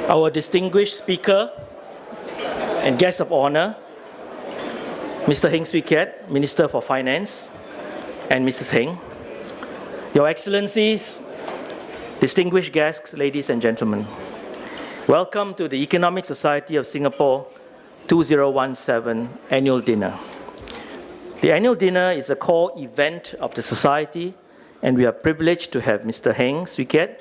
our distinguished speaker and guest of honor, Mr. Heng Swee Keat, Minister for Finance, and Mrs. Heng, Your Excellencies, distinguished guests, ladies and gentlemen, welcome to the Economic Society of Singapore 2017 Annual Dinner. The annual dinner is a core event of the Society, and we are privileged to have Mr. Heng Swee Keat,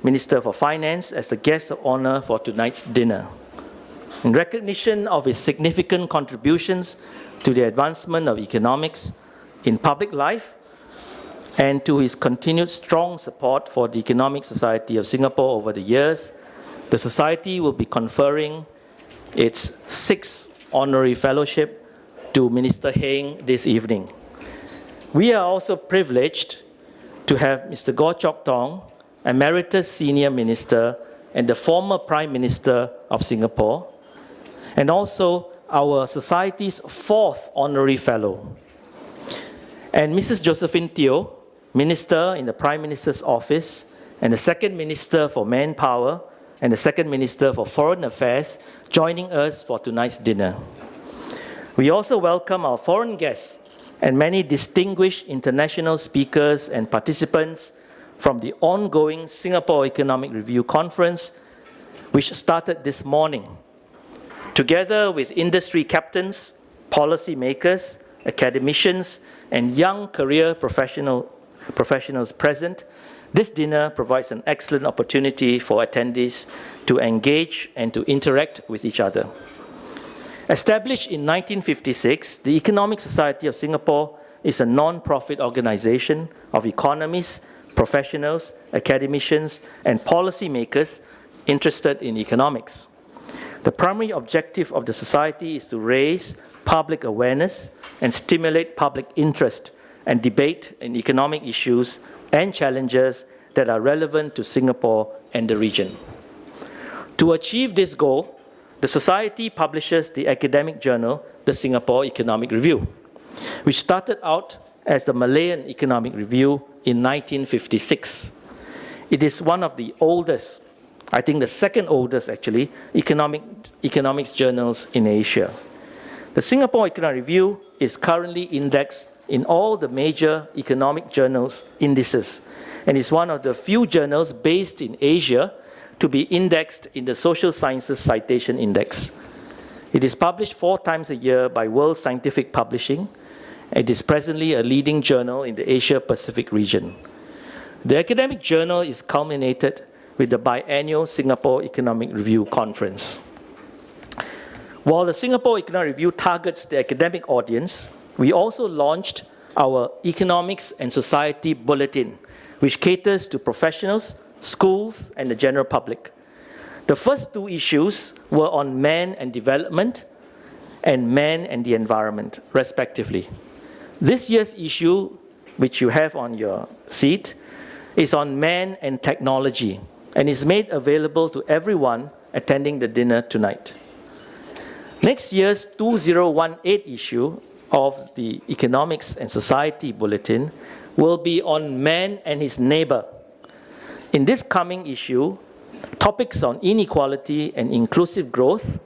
Minister for Finance, as the guest of honor for tonight's dinner. In recognition of his significant contributions to the advancement of economics in public life and to his continued strong support for the Economic Society of Singapore over the years, the Society will be conferring its 6th honorary fellowship to Minister Heng this evening. We are also privileged to have Mr. Goh Chok Tong, Emeritus Senior Minister and the former Prime Minister of Singapore, and also our Society's 4th Honorary Fellow, and Mrs. Josephine Teo, Minister in the Prime Minister's Office, and the Second Minister for Manpower, and the Second Minister for Foreign Affairs, joining us for tonight's dinner. We also welcome our foreign guests and many distinguished international speakers and participants from the ongoing Singapore Economic Review Conference, which started this morning. Together with industry captains, policy makers, academicians, and young career professionals present, this dinner provides an excellent opportunity for attendees to engage and to interact with each other. Established in 1956, the Economic Society of Singapore is a non-profit organization of economists, professionals, academicians, and policymakers interested in economics. The primary objective of the Society is to raise public awareness and stimulate public interest and debate in economic issues and challenges that are relevant to Singapore and the region. To achieve this goal, the Society publishes the academic journal, the Singapore Economic Review, which started out as the Malayan Economic Review in 1956. It is one of the oldest, I think the second oldest actually, economics journals in Asia. The Singapore Economic Review is currently indexed in all the major economic journals indices, and is one of the few journals based in Asia to be indexed in the Social Sciences Citation Index. It is published 4 times a year by World Scientific Publishing. It is presently a leading journal in the Asia-Pacific region. The academic journal is culminated with the biannual Singapore Economic Review Conference. While the Singapore Economic Review targets the academic audience, we also launched our Economics and Society Bulletin, which caters to professionals, schools, and the general public. The first 2 issues were on man and development and man and the environment, respectively. This year's issue, which you have on your seat, is on man and technology and is made available to everyone attending the dinner tonight. Next year's 2018 issue of the Economics and Society Bulletin will be on man and his neighbor. In this coming issue, topics on inequality and inclusive growth,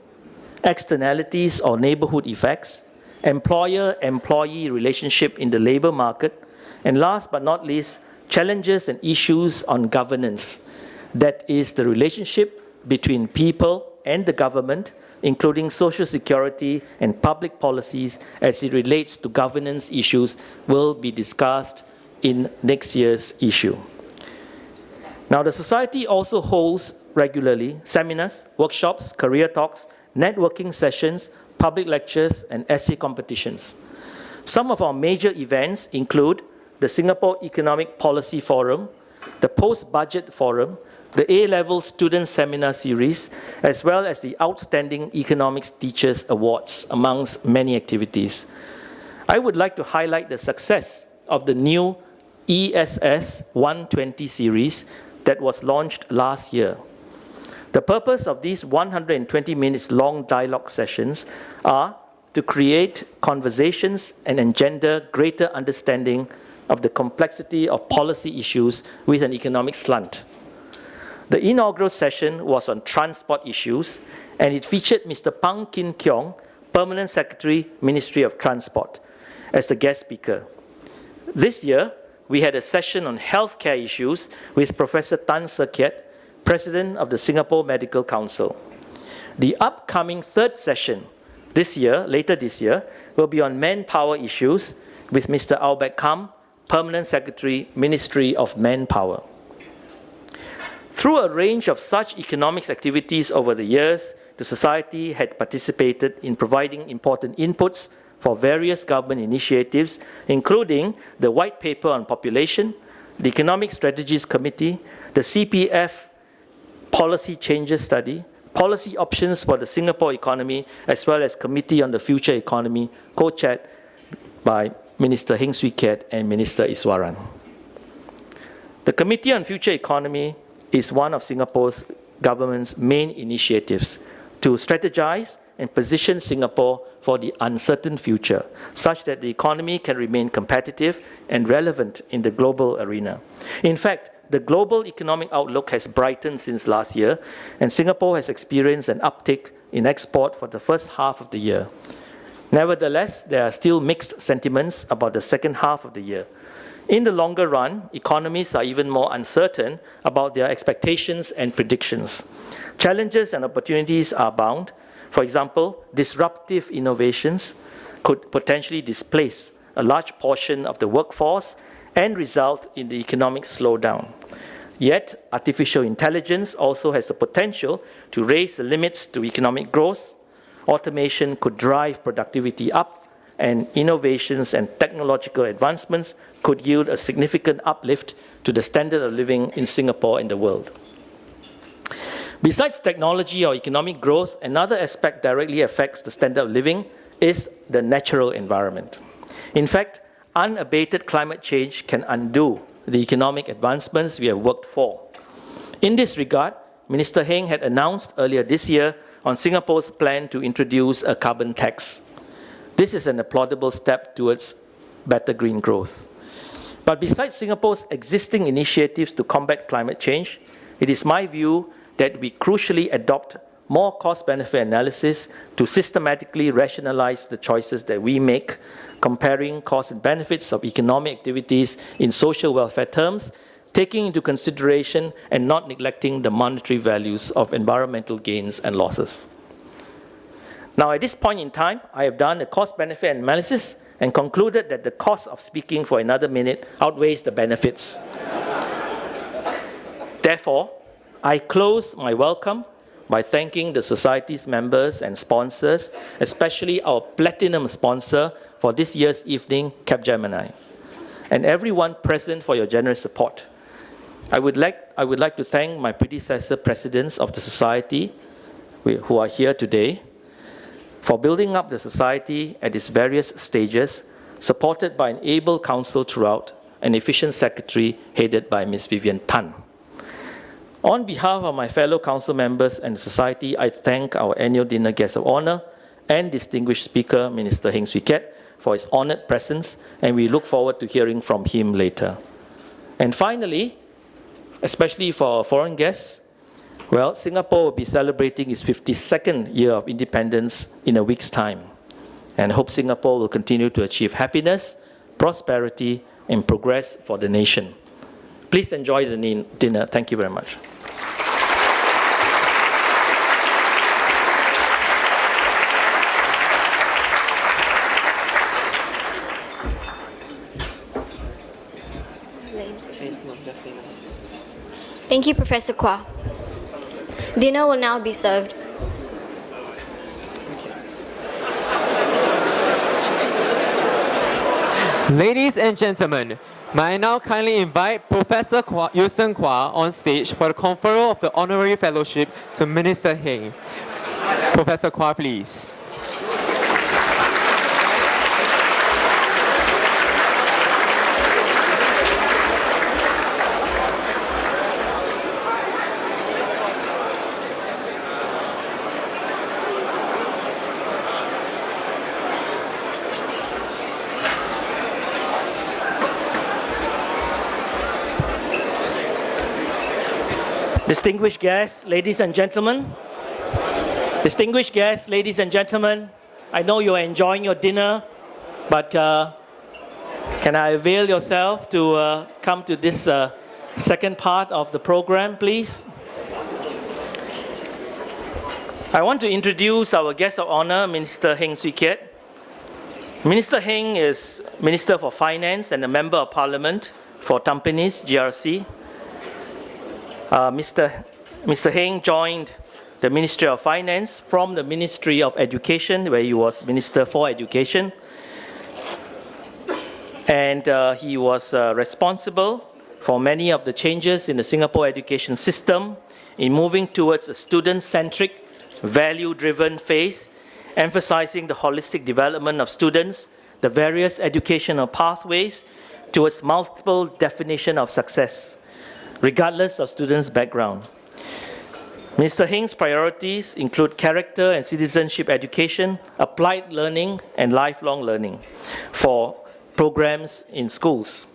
externalities or neighborhood effects, employer-employee relationship in the labor market, and last but not least, challenges and issues on governance. That is the relationship between people and the government, including social security and public policies as it relates to governance issues, will be discussed in next year's issue. Now, the Society also holds regularly seminars, workshops, career talks, networking sessions, public lectures, and essay competitions. Some of our major events include the Singapore Economic Policy Forum, the Post-Budget Forum, the A-Level Student Seminar Series, as well as the Outstanding Economics Teachers Awards, amongst many activities. I would like to highlight the success of the new ESS 120 series that was launched last year. The purpose of these 120 minutes long dialogue sessions are to create conversations and engender greater understanding of the complexity of policy issues with an economic slant. The inaugural session was on transport issues, and it featured Mr. Pang Kin Kiong, Permanent Secretary, Ministry of Transport, as the guest speaker. This year, we had a session on healthcare issues with Professor Tan Se Kiat, President of the Singapore Medical Council. The upcoming third session later this year, will be on manpower issues with Mr. Albert Kam, Permanent Secretary, Ministry of Manpower. Through a range of such economics activities over the years, the Society had participated in providing important inputs for various government initiatives, including the White Paper on Population, the Economic Strategies Committee, the CPF Policy Changes Study, Policy Options for the Singapore Economy, as well as Committee on the Future Economy, co-chaired by Minister Heng Swee Keat and Minister Iswaran. The Committee on Future Economy is one of Singapore's government's main initiatives to strategize and position Singapore for the uncertain future, such that the economy can remain competitive and relevant in the global arena. In fact, the global economic outlook has brightened since last year, and Singapore has experienced an uptick in export for the first half of the year. Nevertheless, there are still mixed sentiments about the second half of the year. In the longer run, economies are even more uncertain about their expectations and predictions. Challenges and opportunities are abound. For example, disruptive innovations could potentially displace a large portion of the workforce and result in the economic slowdown. Yet, artificial intelligence also has the potential to raise the limits to economic growth. Automation could drive productivity up, and innovations and technological advancements could yield a significant uplift to the standard of living in Singapore and the world. Besides technology or economic growth, another aspect directly affects the standard of living is the natural environment. In fact, unabated climate change can undo the economic advancements we have worked for. In this regard, Minister Heng had announced earlier this year on Singapore's plan to introduce a carbon tax. This is an applaudable step towards better green growth. But besides Singapore's existing initiatives to combat climate change, it is my view that we crucially adopt more cost-benefit analysis to systematically rationalize the choices that we make, comparing costs and benefits of economic activities in social welfare terms, taking into consideration and not neglecting the monetary values of environmental gains and losses. Now, at this point in time, I have done a cost-benefit analysis and concluded that the cost of speaking for another minute outweighs the benefits. Therefore, I close my welcome by thanking the Society's members and sponsors, especially our platinum sponsor for this year's evening, Capgemini, and everyone present for your generous support. I would like to thank my predecessor presidents of the Society who are here today for building up the Society at its various stages, supported by an able council throughout, an efficient secretary headed by Ms. Vivian Tan. On behalf of my fellow council members and the Society, I thank our annual dinner guest of honor and distinguished speaker, Minister Heng Swee Keat, for his honored presence, and we look forward to hearing from him later. And finally, especially for our foreign guests, well, Singapore will be celebrating its 52nd year of independence in a week's time, and I hope Singapore will continue to achieve happiness, prosperity, and progress for the nation. Please enjoy the dinner. Thank you very much. Thank you, Professor Kwa. Dinner will now be served. Ladies and gentlemen, may I now kindly invite Professor Yusen Kwa on stage for the conferral of the Honorary Fellowship to Minister Heng. Professor Kwa, please. Distinguished guests, ladies and gentlemen. Distinguished guests, ladies and gentlemen, I know you are enjoying your dinner, but can I avail yourself to come to this second part of the program, please? I want to introduce our guest of honor, Minister Heng Swee Keat. Minister Heng is Minister for Finance and a Member of Parliament for Tampines, GRC. Mr. Heng joined the Ministry of Finance from the Ministry of Education, where he was Minister for Education. And he was responsible for many of the changes in the Singapore education system in moving towards a student-centric, value-driven phase, emphasizing the holistic development of students, the various educational pathways towards multiple definition of success, regardless of students' background. Mr. Heng's priorities include character and citizenship education, applied learning, and lifelong learning for programs in schools,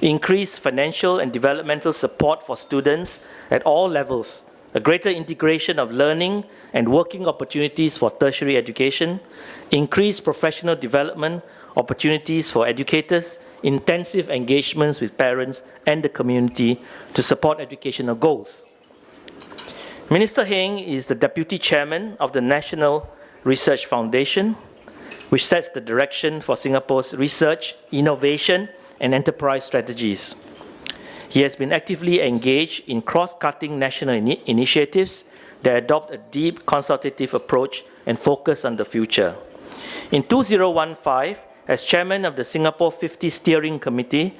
increased financial and developmental support for students at all levels, a greater integration of learning and working opportunities for tertiary education, increased professional development opportunities for educators, intensive engagements with parents and the community to support educational goals. Minister Heng is the Deputy Chairman of the National Research Foundation, which sets the direction for Singapore's research, innovation, and enterprise strategies. He has been actively engaged in cross-cutting national initiatives that adopt a deep consultative approach and focus on the future. In 2015, as Chairman of the Singapore 50 Steering Committee,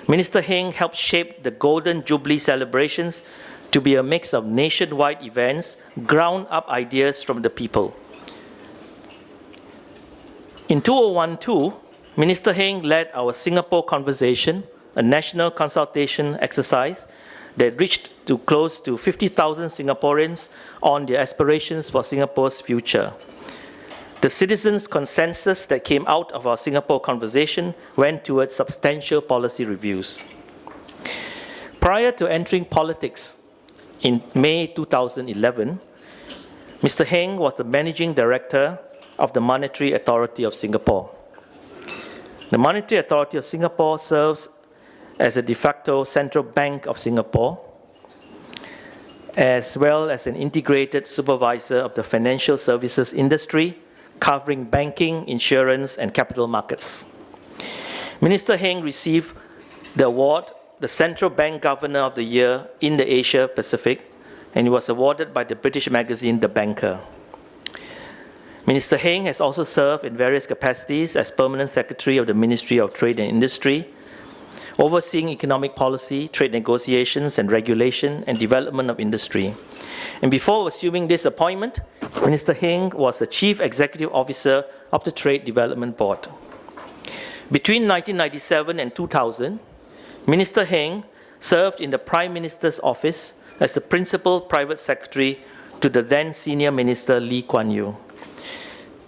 Minister Heng helped shape the Golden Jubilee celebrations to be a mix of nationwide events, ground-up ideas from the people. In 2012, Minister Heng led our Singapore Conversation, a national consultation exercise that reached to close to 50,000 Singaporeans on their aspirations for Singapore's future. The citizens' consensus that came out of our Singapore Conversation went towards substantial policy reviews. Prior to entering politics in May 2011, Mr. Heng was the Managing Director of the Monetary Authority of Singapore. The Monetary Authority of Singapore serves as a de facto central bank of Singapore, as well as an integrated supervisor of the financial services industry, covering banking, insurance, and capital markets. Minister Heng received the award, the Central Bank Governor of the Year in the Asia Pacific, and he was awarded by the British magazine The Banker. Minister Heng has also served in various capacities as Permanent Secretary of the Ministry of Trade and Industry, overseeing economic policy, trade negotiations, and regulation and development of industry. And before assuming this appointment, Minister Heng was the Chief Executive Officer of the Trade Development Board. Between 1997 and 2000, Minister Heng served in the Prime Minister's office as the Principal Private Secretary to the then Senior Minister Lee Kuan Yew.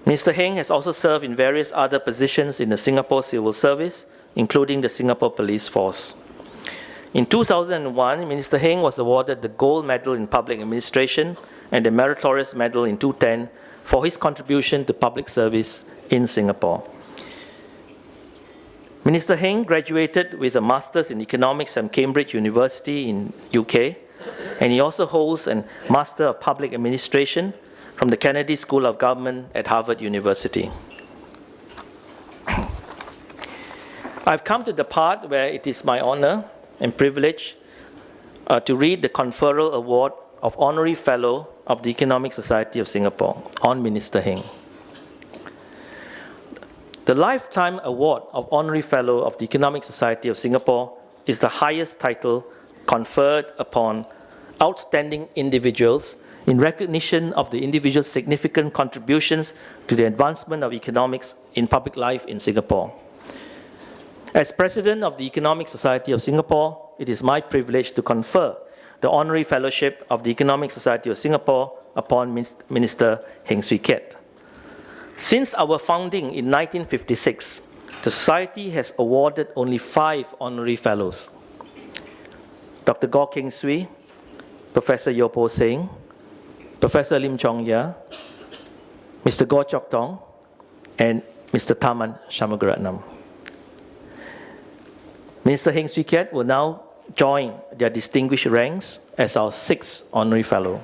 Minister Heng has also served in various other positions in the Singapore Civil Service, including the Singapore Police Force. In 2001, Minister Heng was awarded the Gold Medal in Public Administration and the Meritorious Medal in 2010 for his contribution to public service in Singapore. Minister Heng graduated with a Master's in Economics from Cambridge University in UK, and he also holds a Master of Public Administration from the Kennedy School of Government at Harvard University. I've come to the part where it is my honor and privilege to read the conferral award of Honorary Fellow of the Economic Society of Singapore on Minister Heng. The Lifetime Award of Honorary Fellow of the Economic Society of Singapore is the highest title conferred upon outstanding individuals in recognition of the individual's significant contributions to the advancement of economics in public life in Singapore. As President of the Economic Society of Singapore, it is my privilege to confer the Honorary Fellowship of the Economic Society of Singapore upon Minister Heng Swee Keat. Since our founding in 1956, the Society has awarded only 5 Honorary Fellows: Dr. Goh Keng Swee, Professor Yopo Singh, Professor Lim Chong Ya, Mr. Goh Chok Tong, and Mr. Tharman Shanmugaratnam. Minister Heng Swee Keat will now join their distinguished ranks as our 6th Honorary Fellow.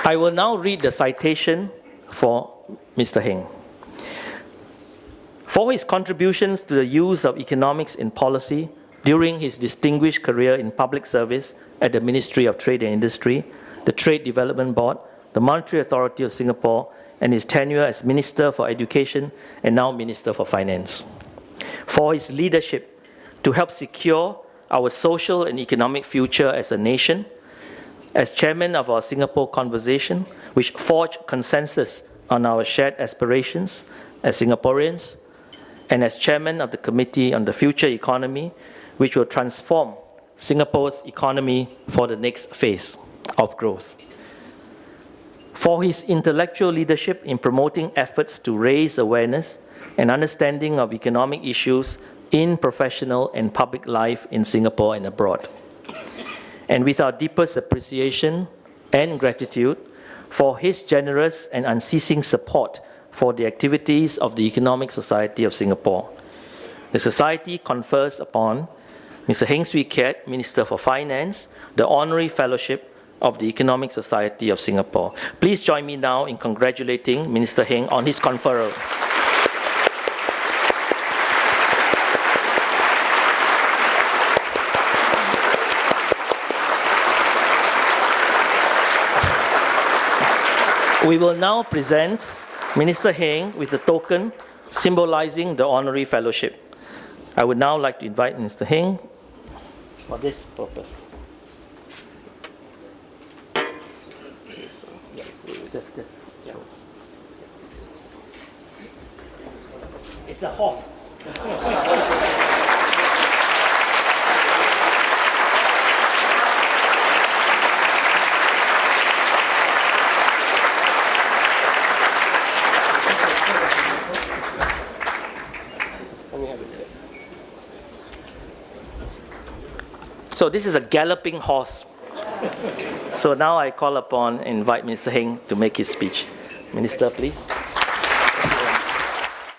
I will now read the citation for Mr. Heng. For his contributions to the use of economics in policy during his distinguished career in public service at the Ministry of Trade and Industry, the Trade Development Board, the Monetary Authority of Singapore, and his tenure as Minister for Education and now Minister for Finance. For his leadership to help secure our social and economic future as a nation, as chairman of our Singapore Conversation, which forged consensus on our shared aspirations as Singaporeans, and as chairman of the Committee on the Future Economy, which will transform Singapore's economy for the next phase of growth. For his intellectual leadership in promoting efforts to raise awareness and understanding of economic issues in professional and public life in Singapore and abroad. And with our deepest appreciation and gratitude for his generous and unceasing support for the activities of the Economic Society of Singapore. The Society confers upon Mr. Heng Swee Keat, Minister for Finance, the Honorary Fellowship of the Economic Society of Singapore. Please join me now in congratulating Minister Heng on his conferral. We will now present Minister Heng with the token symbolizing the Honorary Fellowship. I would now like to invite Mr. Heng for this purpose. It's a horse. So this is a galloping horse. So now I call upon and invite Mr. Heng to make his speech. Minister, please.